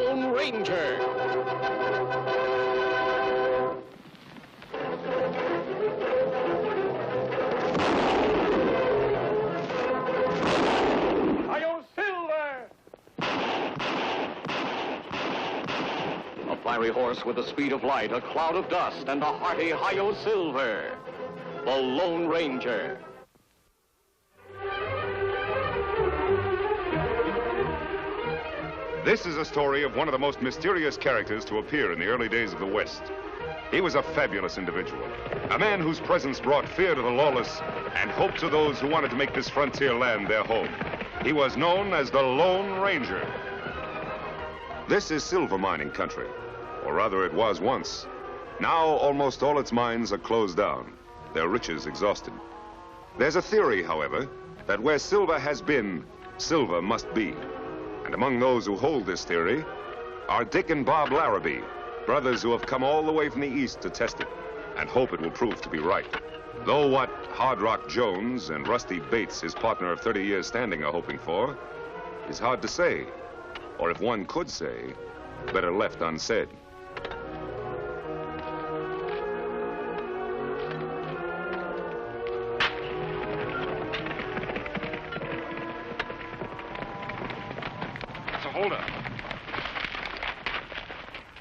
Lone Ranger. Hi-yo, Silver! A fiery horse with the speed of light, a cloud of dust, and a hearty Hi-yo Silver. The Lone Ranger. This is a story of one of the most mysterious characters to appear in the early days of the West. He was a fabulous individual, a man whose presence brought fear to the lawless and hope to those who wanted to make this frontier land their home. He was known as the Lone Ranger. This is silver mining country, or rather it was once. Now almost all its mines are closed down, their riches exhausted. There's a theory, however, that where silver has been, silver must be. And among those who hold this theory are Dick and Bob Larrabee, brothers who have come all the way from the East to test it and hope it will prove to be right. Though what Hard Rock Jones and Rusty Bates, his partner of 30 years standing, are hoping for is hard to say, or if one could say, better left unsaid.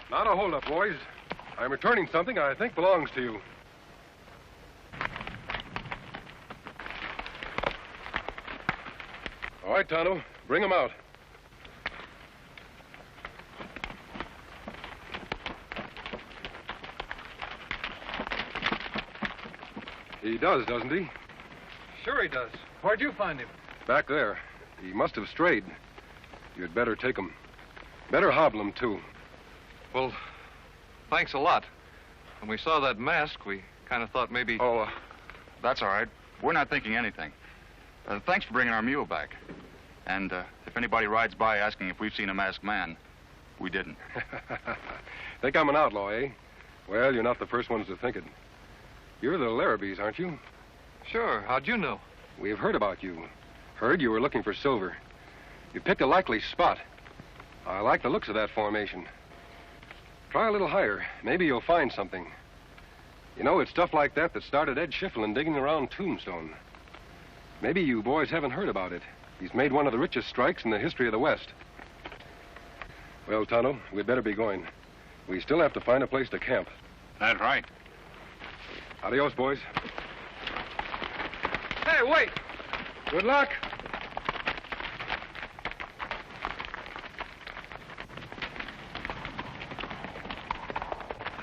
Not a holdup, boys. I'm returning something I think belongs to you. All right, Tonto, bring him out. He does, doesn't he? Sure he does. Where'd you find him? Back there. He must have strayed. You'd better take him. Better hobble him, too. Well, thanks a lot. When we saw that mask, we kind of thought maybe... Oh, that's all right. We're not thinking anything. Thanks for bringing our mule back. And if anybody rides by asking if we've seen a masked man, we didn't. Think I'm an outlaw, eh? Well, you're not the first ones to think it. You're the Larrabees, aren't you? Sure. How'd you know? We've heard about you. Heard you were looking for silver. You picked a likely spot. I like the looks of that formation. Try a little higher. Maybe you'll find something. You know, it's stuff like that that started Ed Schifflin digging around Tombstone. Maybe you boys haven't heard about it. He's made one of the richest strikes in the history of the West. Well, Tonto, we'd better be going. We still have to find a place to camp. That's right. Adios, boys. Hey, wait! Good luck.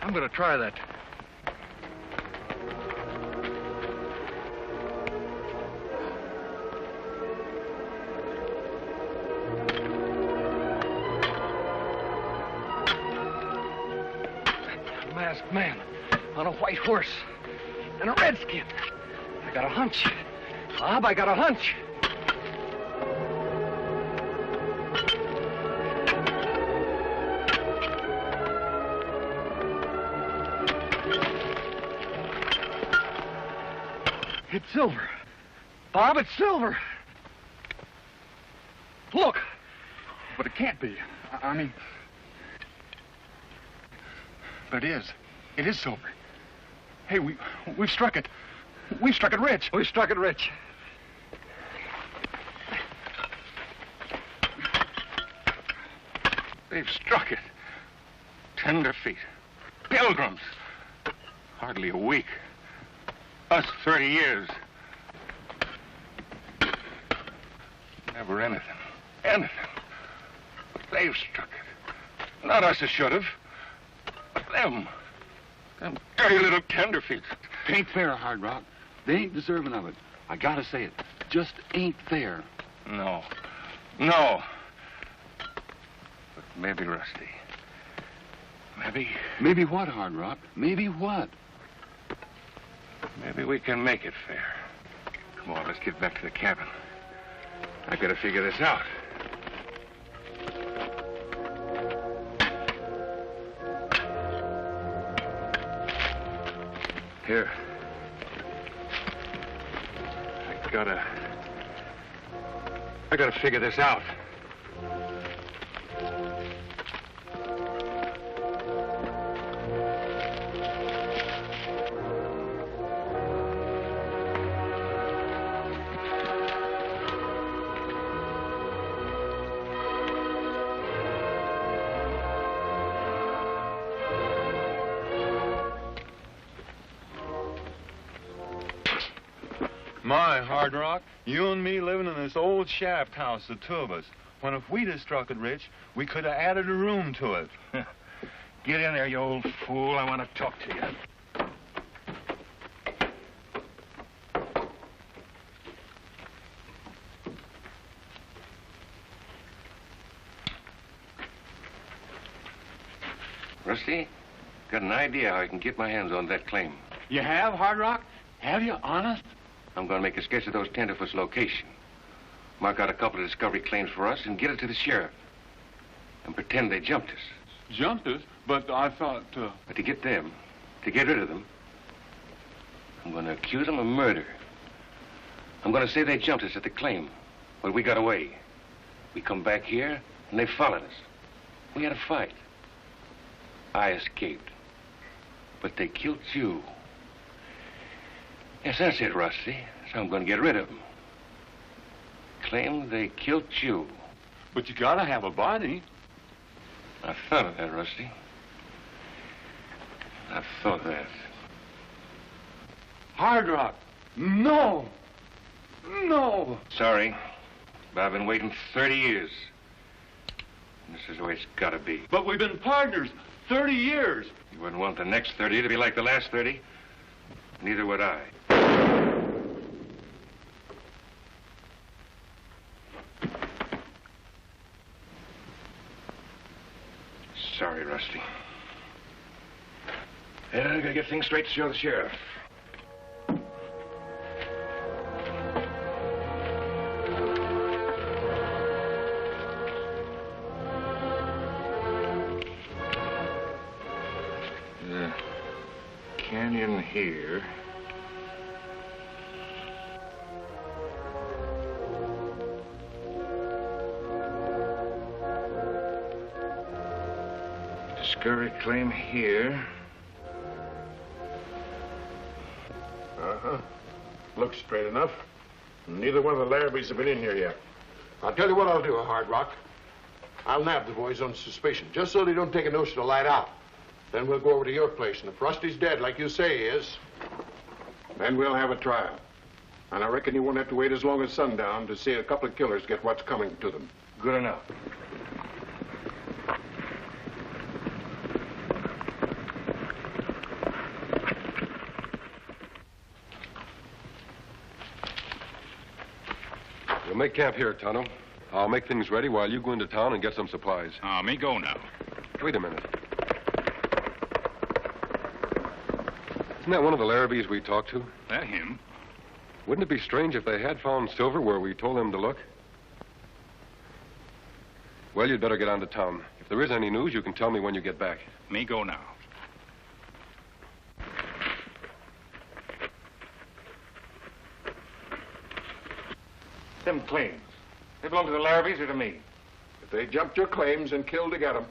I'm gonna try that. A masked man on a white horse and a redskin. I got a hunch. Bob, I got a hunch. It's Silver. Bob, it's Silver. Look. But it can't be. I mean... But it is. It is Silver. Hey, we've struck it. We've struck it rich. We struck it rich. They've struck it. Tenderfeet. Pilgrims. Hardly a week. Us 30 years. Never anything. Anything. They've struck it. Not us that should have. But them. Them dirty little tenderfeet. It ain't fair, Hard Rock. They ain't deserving of it. I gotta say it. Just ain't fair. No. No. But maybe Rusty. Maybe... Maybe what, Hard Rock? Maybe what? Maybe we can make it fair. Come on, let's get back to the cabin. I gotta figure this out. Here. I gotta figure this out. My, Hard Rock, you and me living in this old shaft house, the two of us. When if we'd have struck it rich, we could have added a room to it. Get in there, you old fool. I want to talk to you. Rusty, got an idea how I can get my hands on that claim. You have, Hard Rock? Have you, honest? I'm going to make a sketch of those tenderfoot's location. Mark out a couple of discovery claims for us and get it to the sheriff. And pretend they jumped us. Jumped us? But I thought, But to get them, to get rid of them, I'm going to accuse them of murder. I'm going to say they jumped us at the claim, but we got away. We come back here, and they followed us. We had a fight. I escaped. But they killed you. Yes, that's it, Rusty. So I'm going to get rid of them. Claim they killed you. But you gotta have a body. I thought of that, Rusty. I thought of that. Hard Rock. No. No. Sorry, but I've been waiting 30 years. And this is the way it's got to be. But we've been partners 30 years. You wouldn't want the next 30 to be like the last 30. Neither would I. Sorry, Rusty. Yeah, I gotta get things straight to show the sheriff. The canyon here. Discovery claim here. Uh-huh. Looks straight enough. Neither one of the Larrabees have been in here yet. I'll tell you what I'll do, Hard Rock. I'll nab the boys on suspicion, just so they don't take a notion to light out. Then we'll go over to your place, and if Rusty's dead, like you say he is, then we'll have a trial. And I reckon you won't have to wait as long as sundown to see a couple of killers get what's coming to them. Good enough. We'll make camp here, Tonto. I'll make things ready while you go into town and get some supplies. Me go now. Wait a minute. Isn't that one of the Larrabees we talked to? That him? Wouldn't it be strange if they had found silver where we told them to look? Well, you'd better get on to town. If there is any news, you can tell me when you get back. Me go now. Them claims. They belong to the Larrabees or to me? If they jumped your claims and killed to get them,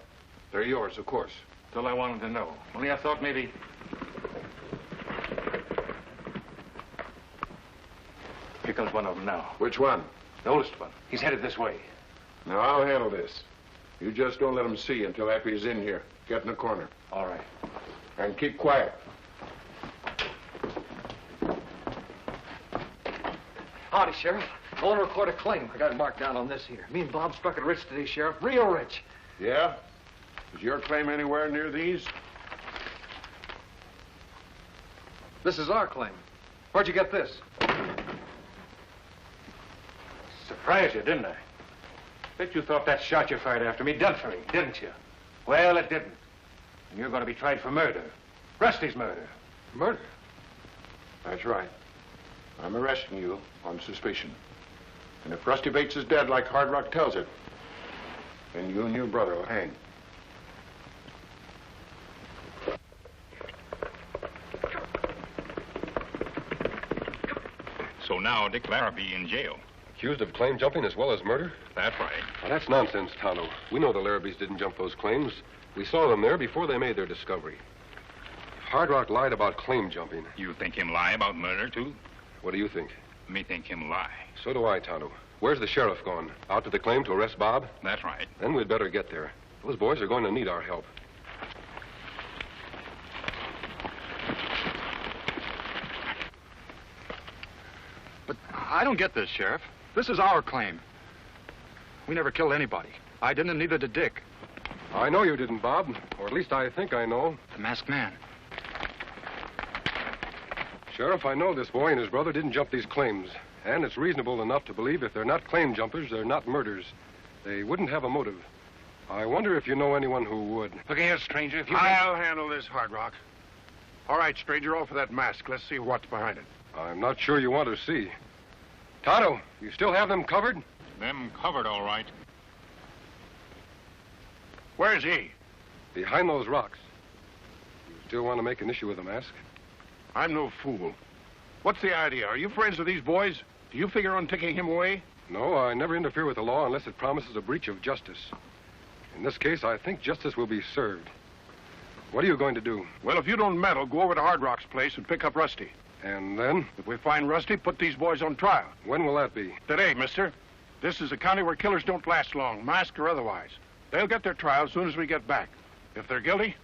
they're yours, of course. That's all I wanted to know. Only I thought maybe... Here comes one of them now. Which one? The oldest one. He's headed this way. Now, I'll handle this. You just don't let him see until after he's in here. Get in the corner. All right. And keep quiet. Howdy, Sheriff. I want to record a claim. I got it marked down on this here. Me and Bob struck it rich today, Sheriff. Real rich. Yeah? Is your claim anywhere near these? This is our claim. Where'd you get this? Surprised you, didn't I? Bet you thought that shot you fired after me done for me, didn't you? Well, it didn't. And you're going to be tried for murder. Rusty's murder. Murder? That's right. I'm arresting you on suspicion. And if Rusty Bates is dead like Hard Rock tells it, then you and your brother will hang. So now Dick Larrabee in jail. Accused of claim jumping as well as murder? That's right. Well, that's nonsense, Tonto. We know the Larrabees didn't jump those claims. We saw them there before they made their discovery. Hard Rock lied about claim jumping. You think him lie about murder, too? What do you think? Me think him lie. So do I, Tonto. Where's the sheriff gone? Out to the claim to arrest Bob? That's right. Then we'd better get there. Those boys are going to need our help. I don't get this, Sheriff. This is our claim. We never killed anybody. I didn't, and neither did Dick. I know you didn't, Bob. Or at least I think I know. The masked man. Sheriff, I know this boy and his brother didn't jump these claims. And it's reasonable enough to believe if they're not claim jumpers, they're not murders. They wouldn't have a motive. I wonder if you know anyone who would. Look here, stranger, if you... I'll handle this, Hard Rock. All right, stranger, offer that mask. Let's see what's behind it. I'm not sure you want to see. Tonto, you still have them covered? Them covered, all right. Where's he? Behind those rocks. You still want to make an issue with the mask? I'm no fool. What's the idea? Are you friends with these boys? Do you figure on taking him away? No, I never interfere with the law unless it promises a breach of justice. In this case, I think justice will be served. What are you going to do? Well, if you don't meddle, go over to Hard Rock's place and pick up Rusty. And then? If we find Rusty, put these boys on trial. When will that be? Today, mister. This is a county where killers don't last long, masked or otherwise. They'll get their trial as soon as we get back. If they're guilty,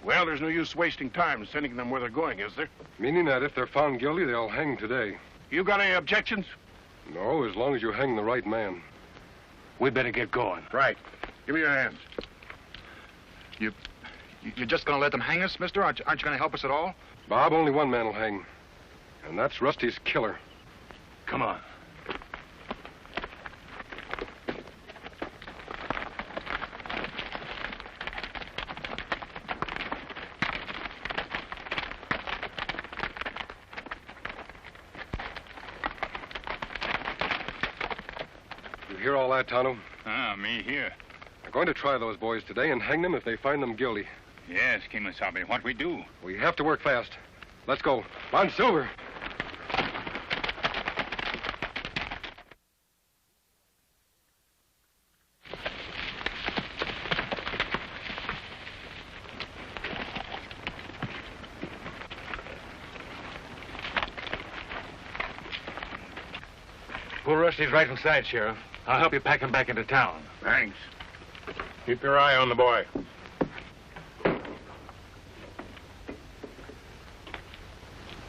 well, there's no use wasting time sending them where they're going, is there? Meaning that if they're found guilty, they'll hang today. You got any objections? No, as long as you hang the right man. We better get going. Right. Give me your hands. You're just going to let them hang us, mister? Aren't you going to help us at all? Bob, only one man will hang. And that's Rusty's killer. Come on. You hear all that, Tonto? Me here. We're going to try those boys today and hang them if they find them guilty. Yes, Kimasabi, what we do? We have to work fast. Let's go. Come on, Silver. Poor Rusty's right inside, Sheriff. I'll help you pack him back into town. Thanks. Keep your eye on the boy.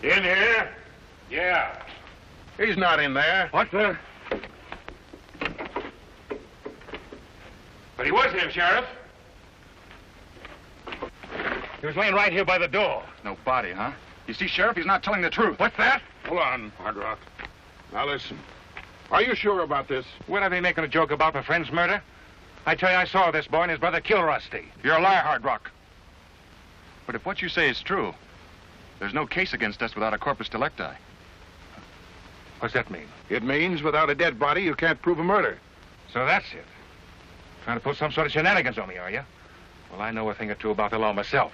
In here? Yeah. He's not in there. What the? But he was here, Sheriff. He was laying right here by the door. No body, huh? You see, Sheriff, he's not telling the truth. What's that? Hold on, Hard Rock. Now listen. Are you sure about this? What are they making a joke about my friend's murder? I tell you, I saw this boy and his brother kill Rusty. You're a liar, Hard Rock. But if what you say is true, there's no case against us without a corpus delicti. What's that mean? It means without a dead body, you can't prove a murder. So that's it. Trying to pull some sort of shenanigans on me, are you? Well, I know a thing or two about the law myself.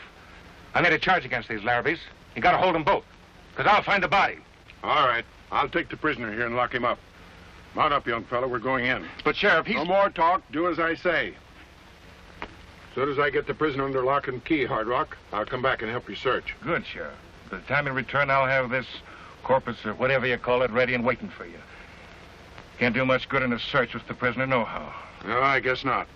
I made a charge against these Larrabees. You gotta hold them both, because I'll find the body. All right. I'll take the prisoner here and lock him up. Mount up, young fellow. We're going in. But, Sheriff, he's... No more talk. Do as I say. As soon as I get the prisoner under lock and key, Hard Rock, I'll come back and help you search. Good, Sheriff. By the time you return, I'll have this corpus or whatever you call it ready and waiting for you. Can't do much good in a search with the prisoner nohow. No, I guess not.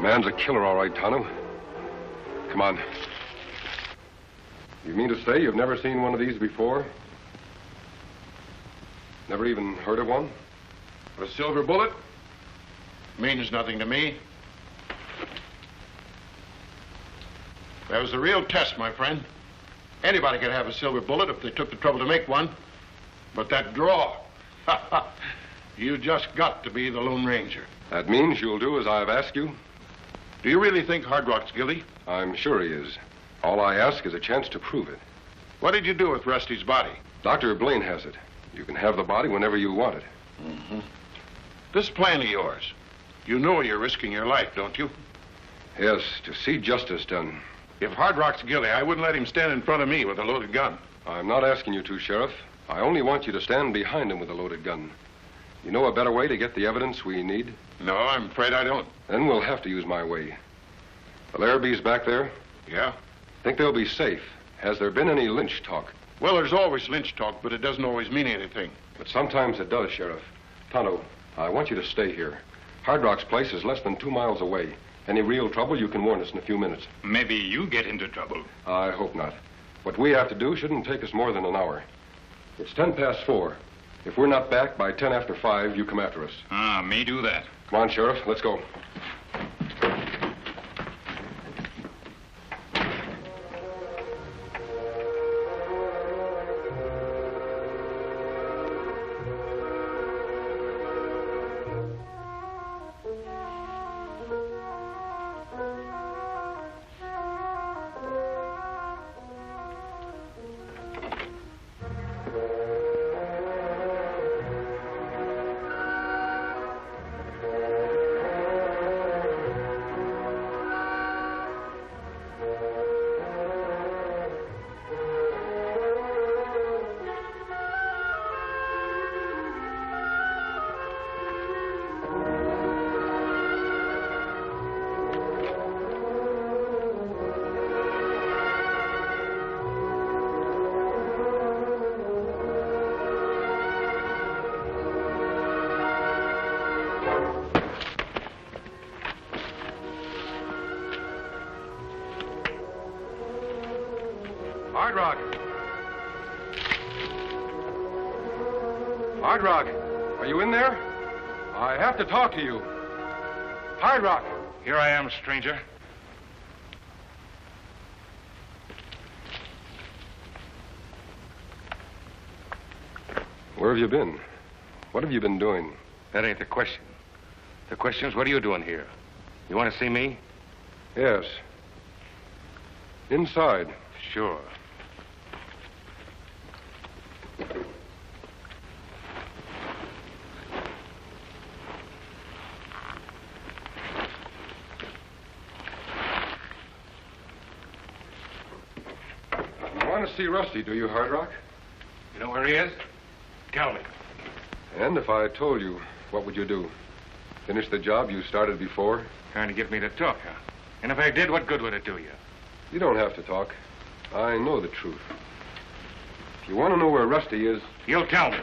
Man's a killer, all right, Tonto. Come on. You mean to say you've never seen one of these before? Never even heard of one? A silver bullet? Means nothing to me. That was the real test, my friend. Anybody could have a silver bullet if they took the trouble to make one. But that draw, you just got to be the Lone Ranger. That means you'll do as I've asked you? Do you really think Hard Rock's guilty? I'm sure he is. All I ask is a chance to prove it. What did you do with Rusty's body? Dr. Blaine has it. You can have the body whenever you want it. This plan of yours, you know you're risking your life, don't you? Yes, to see justice done. If Hard Rock's guilty, I wouldn't let him stand in front of me with a loaded gun. I'm not asking you to, Sheriff. I only want you to stand behind him with a loaded gun. You know a better way to get the evidence we need? No, I'm afraid I don't. Then we'll have to use my way. The Larrabees back there? Yeah? Think they'll be safe? Has there been any lynch talk? Well, there's always lynch talk, but it doesn't always mean anything. But sometimes it does, Sheriff. Tonto, I want you to stay here. Hard Rock's place is less than 2 miles away. Any real trouble, you can warn us in a few minutes. Maybe you get into trouble. I hope not. What we have to do shouldn't take us more than an hour. It's 4:10. If we're not back by 5:10, you come after us. Me do that. Come on, Sheriff. Let's go. Hard Rock! Hard Rock, are you in there? I have to talk to you. Hard Rock! Here I am, stranger. Where have you been? What have you been doing? That ain't the question. The question's, what are you doing here? You want to see me? Yes. Inside. Sure. You want to see Rusty, do you, Hard Rock? You know where he is? Tell me. And if I told you, what would you do? Finish the job you started before? Trying to get me to talk, huh? And if I did, what good would it do you? You don't have to talk. I know the truth. If you want to know where Rusty is... You'll tell me.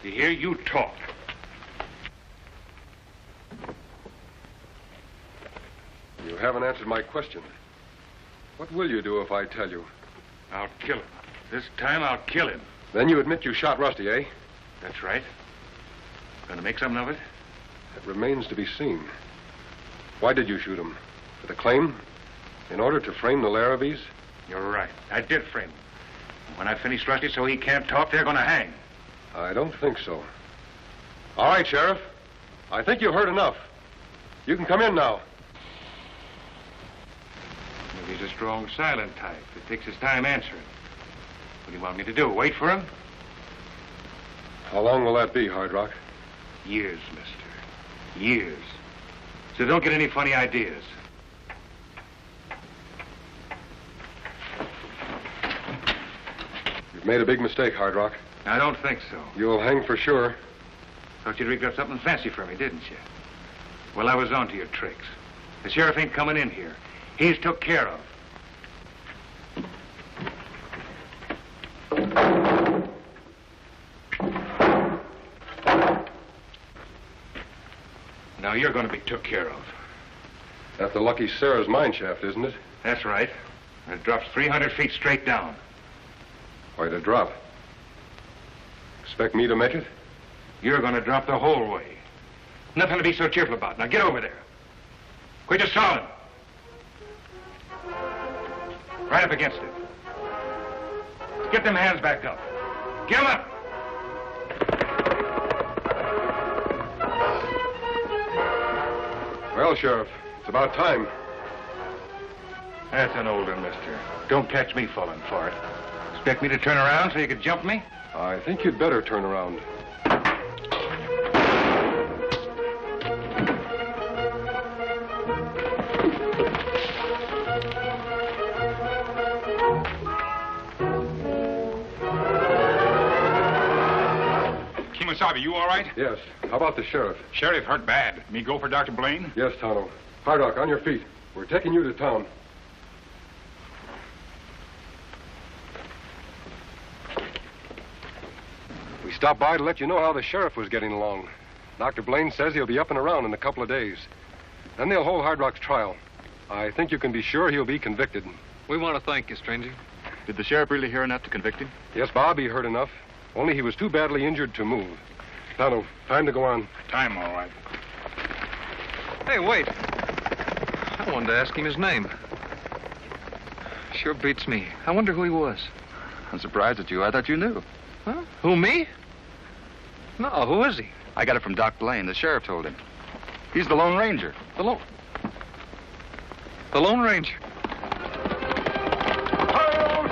To hear you talk. You haven't answered my question. What will you do if I tell you? I'll kill him. This time I'll kill him. Then you admit you shot Rusty, eh? That's right. Gonna make something of it? It remains to be seen. Why did you shoot him? For the claim? In order to frame the Larrabees? You're right. I did frame him. When I finish Rusty so he can't talk, they're gonna hang. I don't think so. All right, Sheriff. I think you've heard enough. You can come in now. Maybe he's a strong, silent type that takes his time answering. What do you want me to do? Wait for him? How long will that be, Hard Rock? Years, mister. Years. So don't get any funny ideas. You've made a big mistake, Hard Rock. I don't think so. You'll hang for sure. Thought you'd rigged up something fancy for me, didn't you? Well, I was on to your tricks. The sheriff ain't coming in here. He's took care of. Now you're going to be took care of. That's the Lucky Sarah's mine shaft, isn't it? That's right. And it drops 300 feet straight down. Quite a drop. Expect me to make it? You're going to drop the whole way. Nothing to be so cheerful about. Now get over there. Quit your stalling. Right up against it. Get them hands back up. Get them up. Well, Sheriff, it's about time. That's an old one, mister. Don't catch me falling for it. Expect me to turn around so you could jump me? I think you'd better turn around. Wasabi, you all right? Yes. How about the sheriff? Sheriff hurt bad. Me go for Dr. Blaine? Yes, Tonto. Hard Rock, on your feet. We're taking you to town. We stopped by to let you know how the sheriff was getting along. Dr. Blaine says he'll be up and around in a couple of days. Then they'll hold Hard Rock's trial. I think you can be sure he'll be convicted. We want to thank you, stranger. Did the sheriff really hear enough to convict him? Yes, Bob, he heard enough. Only he was too badly injured to move. Tonto, time to go on. Time, all right. Hey, wait. I wanted to ask him his name. Sure beats me. I wonder who he was. I'm surprised at you. I thought you knew. Huh? Who, me? No, who is he? I got it from Doc Blaine. The sheriff told him. He's the Lone Ranger. The Lone Ranger. Hi-yo,